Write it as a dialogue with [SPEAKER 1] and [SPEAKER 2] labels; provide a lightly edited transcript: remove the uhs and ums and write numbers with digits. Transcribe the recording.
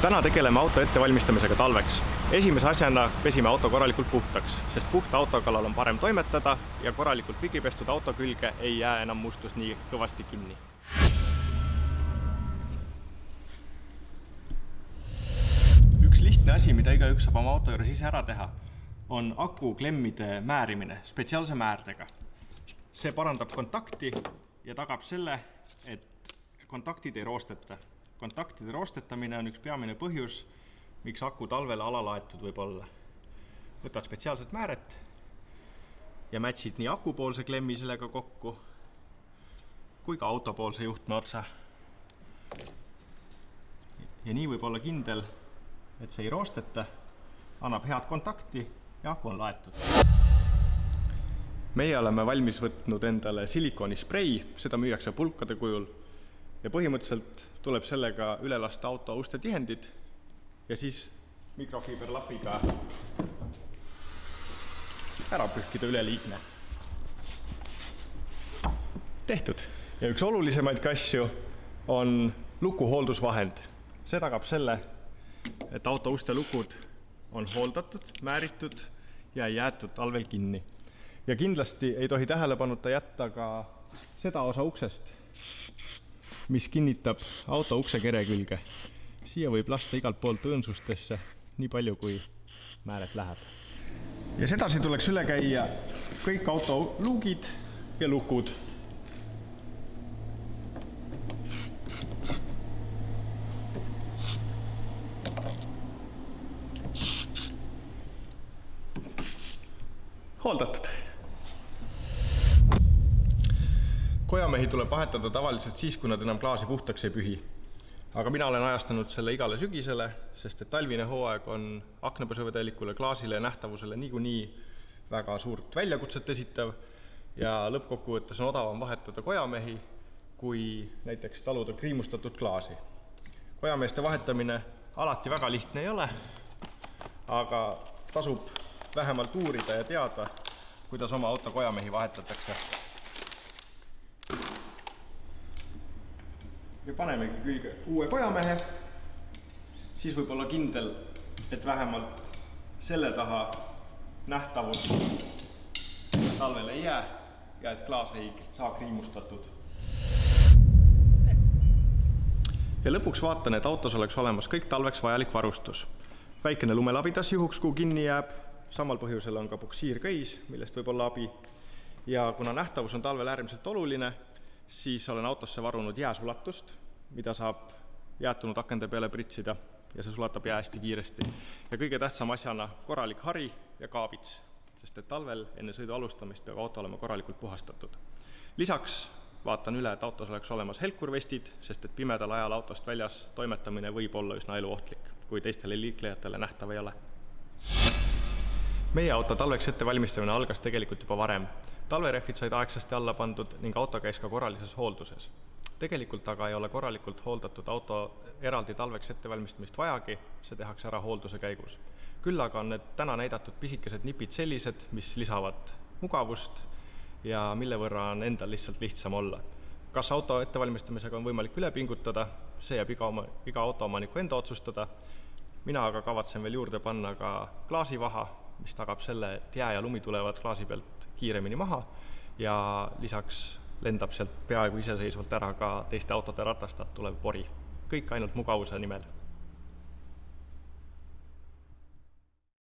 [SPEAKER 1] Täna tegeleme auto ettevalmistamisega talveks. Esimese asjana pesime auto korralikult puhtaks, sest puhta auto kallal on parem toimetada ja korralikult pigipestud auto külge ei jää enam mustus nii kõvasti kinni. Üks lihtne asi, mida igaüks saab oma auto juures ise ära teha, on aku klemmide määrimine spetsiaalse määrdega. See parandab kontakti ja tagab selle, et kontaktid ei roosteta. Kontaktide roostetamine on üks peamine põhjus, miks aku talvele alalaetud võib olla. Võtad spetsiaalset määret ja mätsid nii akupoolse klemmi sellega kokku kui ka autopoolse juhtme otsa. Ja nii võib olla kindel, et see ei roosteta, annab head kontakti ja aku on laetud. Meie oleme valmis võtnud endale silikoonisprei, seda müüakse pulkade kujul ja põhimõtteliselt tuleb sellega üle lasta auto uste tihendid ja siis mikrofiiberlapiga ära pühkida üleliigne. Tehtud! Ja üks olulisemaid asju on lukuhooldusvahend. See tagab selle, et auto uste lukud on hooldatud, määritud ja ei jäetud talvel kinni. Ja kindlasti ei tohi tähelepanuta jätta ka seda osa uksest, mis kinnitab auto uksekere külge. Siia võib lasta igalt poolt õõnsustesse nii palju, kui määret läheb. Ja sedasi tuleks üle käia kõik auto luugid ja lukud. Hooldatud! Kojamehi tuleb vahetada tavaliselt siis, kui nad enam klaasi puhtaks ei pühi. Aga mina olen ajastanud selle igale sügisele, sest et talvine hooaeg on aknapesuvedelikule, klaasile ja nähtavusele niikuinii väga suurt väljakutset esitav ja lõppkokkuvõttes on odavam vahetada kojamehi, kui näiteks taluda kriimustatud klaasi. Kojameeste vahetamine alati väga lihtne ei ole, aga tasub vähemalt uurida ja teada, kuidas oma auto kojamehi vahetatakse. Ja panemegi külge uue kojamehe, siis võib olla kindel, et vähemalt selle taha nähtavus talvel ei jää ja et klaas ei saa kriimustatud. Ja lõpuks vaatan, et autos oleks olemas kõik talveks vajalik varustus. Väikene lumelabidas juhuks, kui kinni jääb, samal põhjusel on ka puksiirköis, millest võib olla abi. Ja kuna nähtavus on talvel äärmiselt oluline, siis olen autosse varunud jääsulatust, mida saab jäätunud akende peale pritsida ja see sulatab jää hästi kiiresti. Ja kõige tähtsam asjana korralik hari ja kaabits, sest et talvel enne sõidu alustamist peab auto olema korralikult puhastatud. Lisaks vaatan üle, et autos oleks olemas helkurvestid, sest et pimedal ajal autost väljas toimetamine võib olla üsna eluohtlik, kui teistele liiklejatele nähtav ei ole. Meie auto talveks ettevalmistamine algas tegelikult juba varem. Talverehvid said aegsasti alla pandud ning auto käis ka korralises hoolduses. Tegelikult aga ei ole korralikult hooldatud auto eraldi talveks ettevalmistamist vajagi, see tehakse ära hoolduse käigus. Küll aga on need täna näidatud pisikesed nipid sellised, mis lisavad mugavust ja mille võrra on endal lihtsalt lihtsam olla. Kas auto ettevalmistamisega on võimalik üle pingutada, see jääb iga autoomaniku enda otsustada. Mina aga kavatsen veel juurde panna ka klaasivaha, mis tagab selle, et jää ja lumi tulevad klaasi pealt kiiremini maha ja lisaks lendab sealt peaaegu iseseisvalt ära ka teiste autode ratastalt tulev pori. Kõik ainult mugavuse nimel.